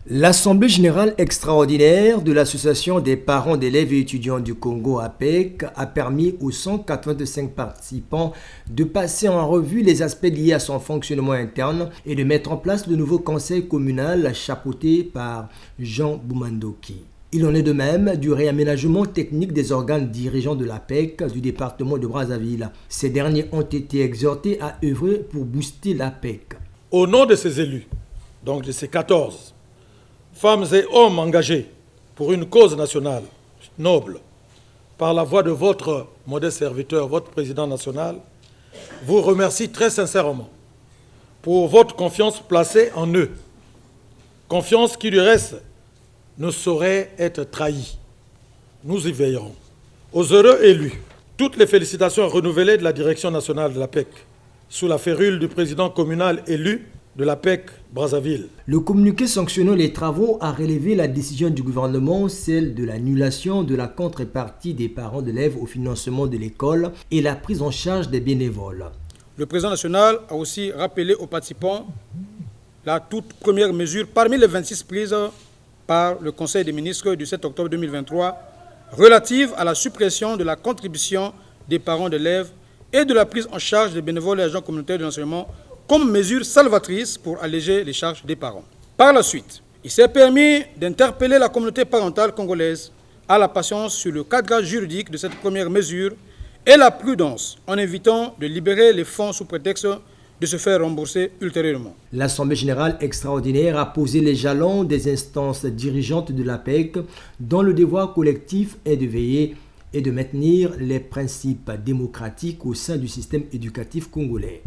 L'Assemblée générale extraordinaire de l'Association des parents d'élèves et étudiants du Congo APEC a permis aux 185 participants de passer en revue les aspects liés à son fonctionnement interne et de mettre en place le nouveau conseil communal chapeauté par Jean Boumandoki. Il en est de même du réaménagement technique des organes dirigeants de l'APEC du département de Brazzaville. Ces derniers ont été exhortés à œuvrer pour booster l'APEC. Au nom de ces élus, donc de ces 14, femmes et hommes engagés pour une cause nationale noble, par la voix de votre modeste serviteur, votre président national, vous remercie très sincèrement pour votre confiance placée en eux. Confiance qui, du reste, ne saurait être trahie. Nous y veillerons. Aux heureux élus, toutes les félicitations renouvelées de la direction nationale de l'APEC, sous la férule du président communal élu de l'APEC Brazzaville. Le communiqué sanctionnant les travaux a relevé la décision du gouvernement, celle de l'annulation de la contrepartie des parents d'élèves au financement de l'école et la prise en charge des bénévoles. Le président national a aussi rappelé aux participants la toute première mesure parmi les 26 prises par le Conseil des ministres du 7 octobre 2023 relative à la suppression de la contribution des parents d'élèves et de la prise en charge des bénévoles et agents communautaires de l'enseignement comme mesure salvatrice pour alléger les charges des parents. Par la suite, il s'est permis d'interpeller la communauté parentale congolaise à la patience sur le cadrage juridique de cette première mesure et la prudence en évitant de libérer les fonds sous prétexte de se faire rembourser ultérieurement. L'Assemblée générale extraordinaire a posé les jalons des instances dirigeantes de l'APEC dont le devoir collectif est de veiller et de maintenir les principes démocratiques au sein du système éducatif congolais.